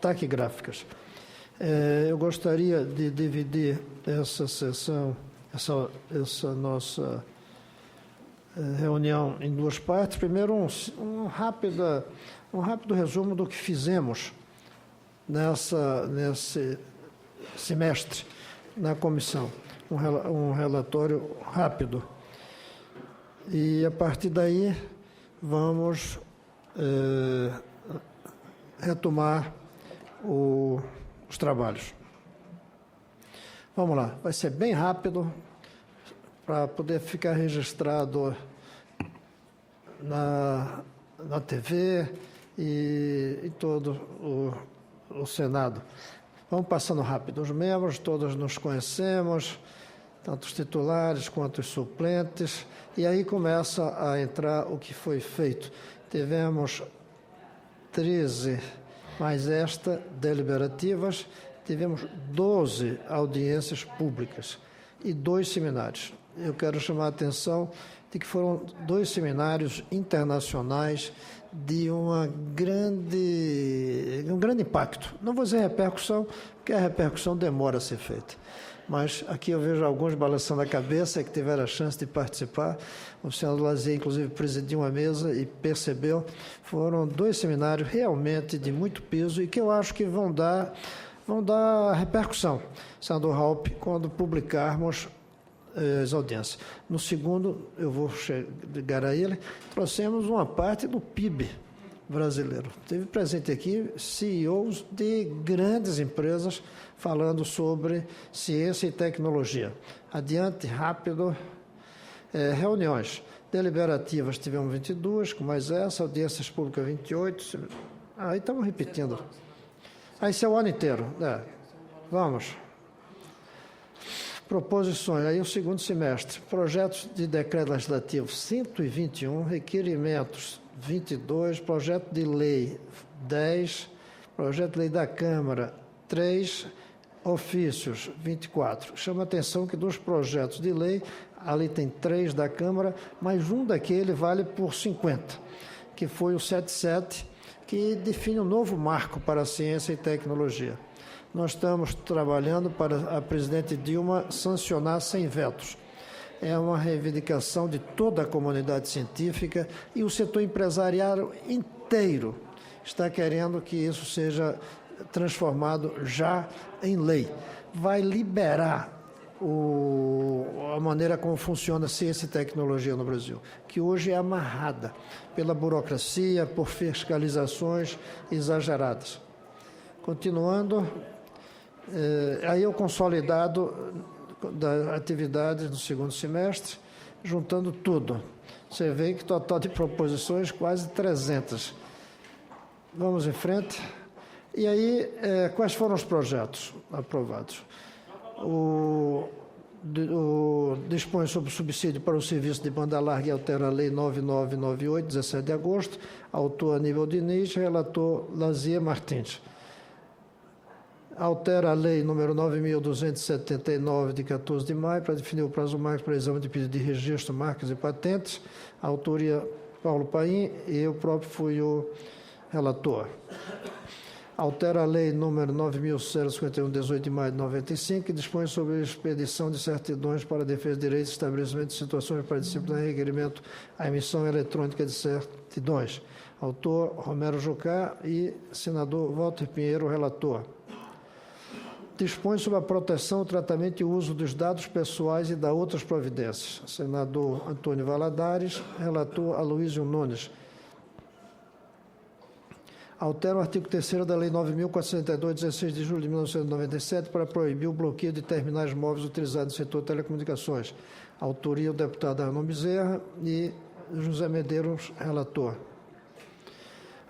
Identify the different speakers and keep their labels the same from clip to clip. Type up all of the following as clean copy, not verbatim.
Speaker 1: taquigráficas. Eu gostaria de dividir essa sessão, essa nossa reunião em duas partes. Primeiro, um rápido resumo do que fizemos nesse semestre na comissão. Um relatório rápido. E, a partir daí, vamos retomar os trabalhos. Vamos lá, vai ser bem rápido, para poder ficar registrado na TV e todo o Senado. Vamos passando rápido. Os membros, todos nos conhecemos, tanto os titulares quanto os suplentes, e aí começa a entrar o que foi feito. Tivemos 13, mais deliberativas, tivemos 12 audiências públicas e 2 seminários. Eu quero chamar a atenção de que foram 2 seminários internacionais de um grande impacto. Não vou dizer repercussão, porque a repercussão demora a ser feita. Mas aqui eu vejo alguns balançando a cabeça que tiveram a chance de participar. O senador Lazier, inclusive, presidiu uma mesa e percebeu. Foram 2 seminários realmente de muito peso e que eu acho que vão dar repercussão, senador Raupp, quando publicarmos as audiências. No segundo, eu vou chegar a ele, trouxemos uma parte do PIB brasileiro. Teve presente aqui CEOs de grandes empresas falando sobre ciência e tecnologia. Adiante, rápido. Reuniões deliberativas tivemos 22, com mais essa, audiências públicas 28. Aí estamos repetindo. Esse é o ano inteiro. Vamos. Proposições, aí o segundo semestre. Projetos de decreto legislativo 121, requerimentos 22, projeto de lei 10, projeto de lei da Câmara 3, ofícios 24. Chama a atenção que dos projetos de lei, ali tem 3 da Câmara, mas um daquele vale por 50, que foi o 77, que define um novo marco para a ciência e tecnologia. Nós estamos trabalhando para a presidente Dilma sancionar sem vetos. É uma reivindicação de toda a comunidade científica e o setor empresarial inteiro está querendo que isso seja transformado já em lei. Vai liberar a maneira como funciona a ciência e tecnologia no Brasil, que hoje é amarrada pela burocracia, por fiscalizações exageradas. Continuando, aí o consolidado das atividades do segundo semestre, juntando tudo. Você vê que total de proposições quase 300. Vamos em frente. E aí, quais foram os projetos aprovados? Dispõe sobre subsídio para o serviço de banda larga e altera a Lei 9998, 17 de agosto, autor Aníbal Diniz, relator Lazier Martins. Altera a Lei número 9.279, de 14 de maio, para definir o prazo máximo para exame de pedido de registro, marcas e patentes, a autoria Paulo Paim, e eu próprio fui o relator. Altera a Lei número 9.051, 18 de maio de 95, que dispõe sobre a expedição de certidões para a defesa de direitos e estabelecimento de situações para disciplinar e requerimento à emissão eletrônica de certidões. Autor Romero Jucá e senador Walter Pinheiro, relator. Dispõe sobre a proteção, o tratamento e o uso dos dados pessoais e da outras providências. Senador Antônio Valadares, relator Aloísio Nunes. Altera o artigo 3º da Lei 9.462, 16 de julho de 1997, para proibir o bloqueio de terminais móveis utilizados no setor de telecomunicações. Autoria o deputado Arnon Bezerra e José Medeiros, relator.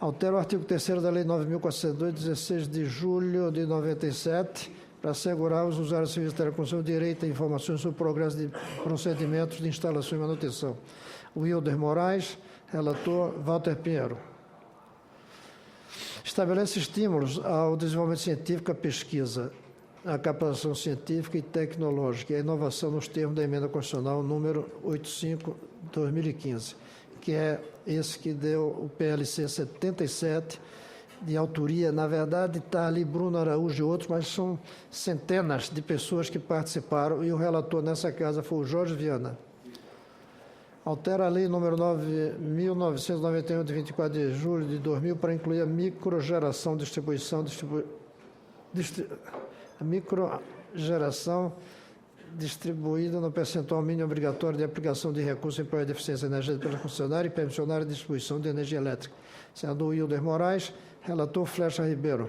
Speaker 1: Altera o artigo 3º da Lei 9.402, 16 de julho de 97, para assegurar aos usuários de serviços de telecomunicação o direito a informações sobre o progresso de procedimentos de instalação e manutenção. Wilder Moraes, relator Walter Pinheiro. Estabelece estímulos ao desenvolvimento científico, à pesquisa, à capacitação científica e tecnológica e à inovação nos termos da emenda constitucional número 85/2015, que é esse que deu o PLC 77, de autoria. Na verdade, está ali Bruno Araújo e outros, mas são centenas de pessoas que participaram, e o relator nessa casa foi o Jorge Viana. Altera a Lei nº 9.991, de 24 de julho de 2000, para incluir a microgeração, a microgeração distribuída no percentual mínimo obrigatório de aplicação de recursos em prol de eficiência energética pela concessionária e permissionária de distribuição de energia elétrica. Senador Hilder Moraes, relator Flecha Ribeiro.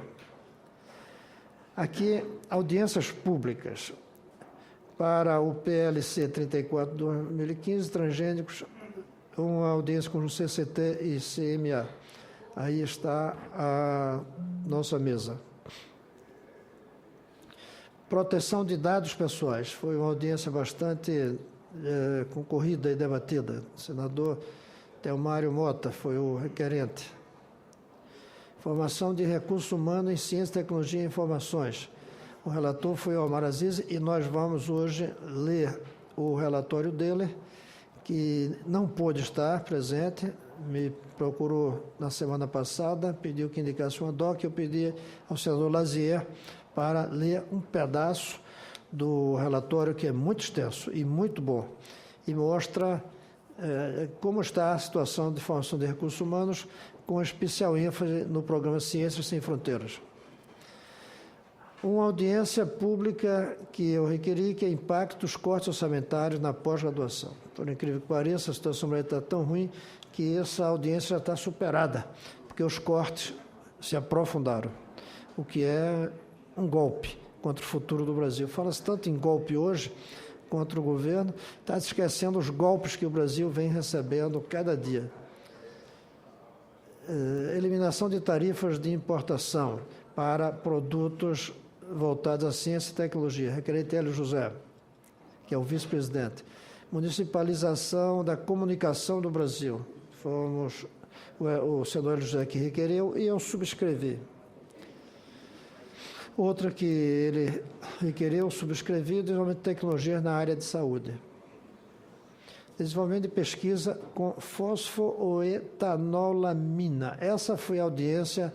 Speaker 1: Aqui, audiências públicas. Para o PLC 34 de 2015, transgênicos, uma audiência com o CCT e CMA. Aí está a nossa mesa. Proteção de dados pessoais. Foi uma audiência bastante concorrida e debatida. O senador Telmário Mota foi o requerente. Formação de recursos humanos em ciência, tecnologia e informações. O relator foi o Omar Aziz, e nós vamos hoje ler o relatório dele, que não pôde estar presente, me procurou na semana passada, pediu que indicasse uma doc, eu pedi ao senador Lazier para ler um pedaço do relatório, que é muito extenso e muito bom, e mostra como está a situação de formação de recursos humanos, com especial ênfase no programa Ciências Sem Fronteiras. Uma audiência pública que eu requeri, que é impacto dos cortes orçamentários na pós-graduação. Por incrível que pareça, a situação brasileira está tão ruim que essa audiência já está superada, porque os cortes se aprofundaram, o que é um golpe contra o futuro do Brasil. Fala-se tanto em golpe hoje contra o governo, está se esquecendo os golpes que o Brasil vem recebendo cada dia. Eliminação de tarifas de importação para produtos voltados à ciência e tecnologia. Requerente Hélio José, que é o vice-presidente. Municipalização da comunicação do Brasil. Fomos o senador Hélio José que requereu e eu subscrevi. Outra que ele requereu, subscrevi, desenvolvimento de tecnologias na área de saúde. Desenvolvimento de pesquisa com fosfoetanolamina. Essa foi a audiência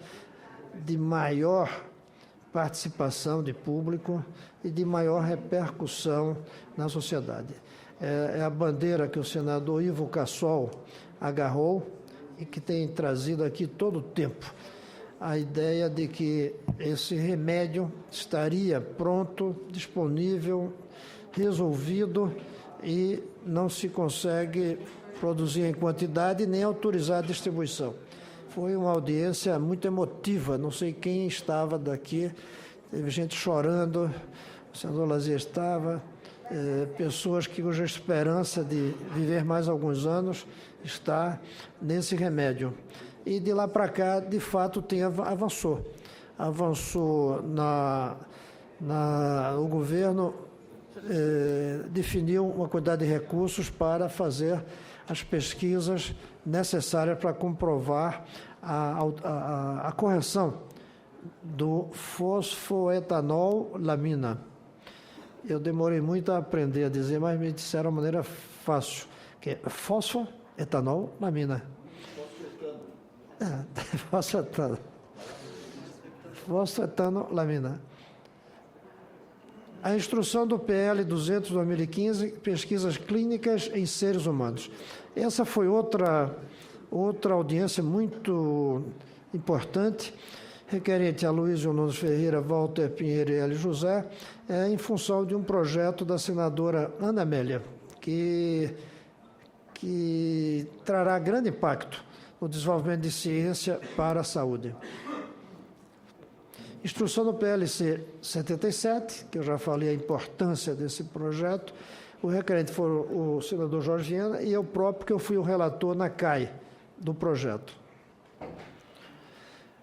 Speaker 1: de maior participação de público e de maior repercussão na sociedade. É a bandeira que o senador Ivo Cassol agarrou e que tem trazido aqui todo o tempo. A ideia de que esse remédio estaria pronto, disponível, resolvido, e não se consegue produzir em quantidade nem autorizar a distribuição. Foi uma audiência muito emotiva, não sei quem estava daqui, teve gente chorando, o senador Lazier estava, pessoas cuja esperança de viver mais alguns anos está nesse remédio. E de lá para cá, de fato, avançou. Avançou o governo definiu uma quantidade de recursos para fazer as pesquisas necessárias para comprovar a correção do fosfoetanolamina. Eu demorei muito a aprender a dizer, mas me disseram de maneira fácil, que é fosfoetanolamina. Fosfoetanolamina. A instrução do PL 200 de 2015, pesquisas clínicas em seres humanos. Essa foi outra audiência muito importante, requerente a Aloysio Nunes Ferreira, Walter Pinheiro e Hélio José, em função de um projeto da senadora Ana Amélia, que trará grande impacto no desenvolvimento de ciência para a saúde. Instrução do PLC 77, que eu já falei a importância desse projeto. O requerente foi o senador Jorge Viana e eu próprio, que eu fui o relator na CAI do projeto.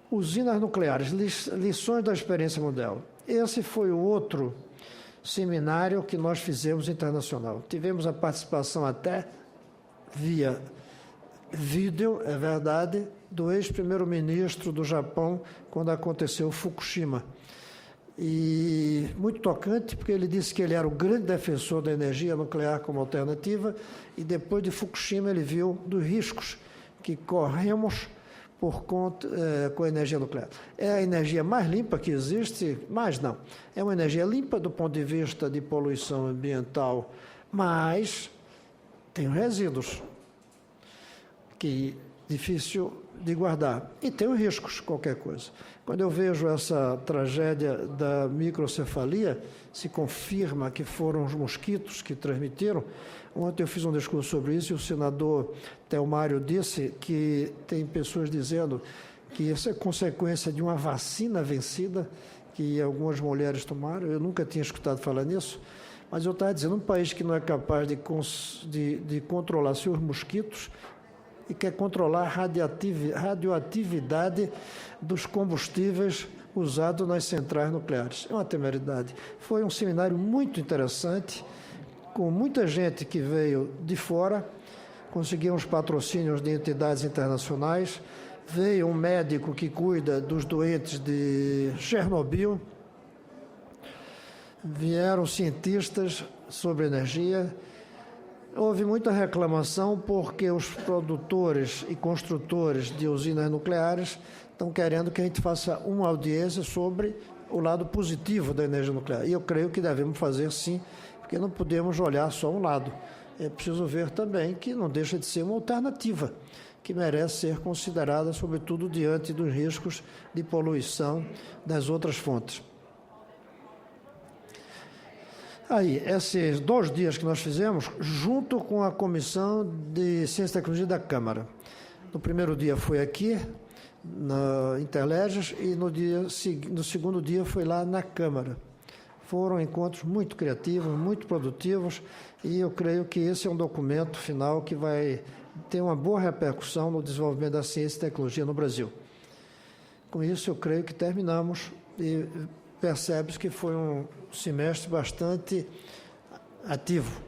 Speaker 1: Usinas nucleares, lições da experiência mundial. Esse foi o outro seminário que nós fizemos internacional. Tivemos a participação até via vídeo, é verdade, do ex-primeiro-ministro do Japão, quando aconteceu Fukushima. E muito tocante, porque ele disse que ele era o grande defensor da energia nuclear como alternativa, e depois de Fukushima ele viu dos riscos que corremos com a energia nuclear. É a energia mais limpa que existe, mas não. É uma energia limpa do ponto de vista de poluição ambiental, mas tem resíduos que difícil de guardar. E tem os riscos, qualquer coisa. Quando eu vejo essa tragédia da microcefalia, se confirma que foram os mosquitos que transmitiram. Ontem eu fiz um discurso sobre isso e o senador Telmário disse que tem pessoas dizendo que isso é consequência de uma vacina vencida que algumas mulheres tomaram. Eu nunca tinha escutado falar nisso, mas eu estava dizendo, um país que não é capaz de controlar seus mosquitos e quer controlar a radioatividade dos combustíveis usados nas centrais nucleares. É uma temeridade. Foi um seminário muito interessante, com muita gente que veio de fora, conseguimos patrocínios de entidades internacionais, veio um médico que cuida dos doentes de Chernobyl, vieram cientistas sobre energia. Houve muita reclamação porque os produtores e construtores de usinas nucleares estão querendo que a gente faça uma audiência sobre o lado positivo da energia nuclear. E eu creio que devemos fazer sim, porque não podemos olhar só um lado. É preciso ver também que não deixa de ser uma alternativa, que merece ser considerada, sobretudo diante dos riscos de poluição das outras fontes. Aí, esses 2 dias que nós fizemos, junto com a Comissão de Ciência e Tecnologia da Câmara. No primeiro dia foi aqui, na Interlégias, e no segundo dia foi lá na Câmara. Foram encontros muito criativos, muito produtivos, e eu creio que esse é um documento final que vai ter uma boa repercussão no desenvolvimento da ciência e tecnologia no Brasil. Com isso, eu creio que terminamos e percebe-se que foi um semestre bastante ativo.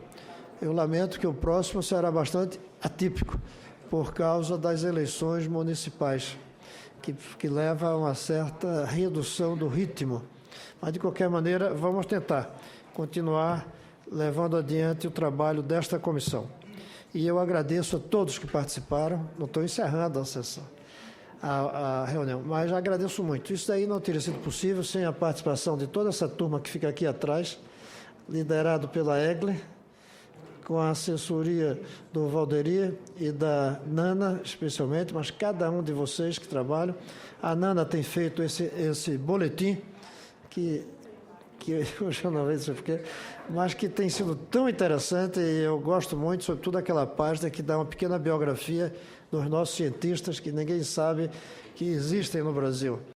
Speaker 1: Eu lamento que o próximo será bastante atípico, por causa das eleições municipais, que leva a uma certa redução do ritmo. Mas, de qualquer maneira, vamos tentar continuar levando adiante o trabalho desta comissão. E eu agradeço a todos que participaram. Não estou encerrando a sessão, a reunião, mas agradeço muito. Isso daí não teria sido possível sem a participação de toda essa turma que fica aqui atrás, liderado pela Egli, com a assessoria do Valderi e da Nana, especialmente, mas cada um de vocês que trabalham. A Nana tem feito esse boletim, que hoje eu não sei porquê, mas que tem sido tão interessante, e eu gosto muito, sobretudo aquela página que dá uma pequena biografia dos nossos cientistas, que ninguém sabe que existem no Brasil.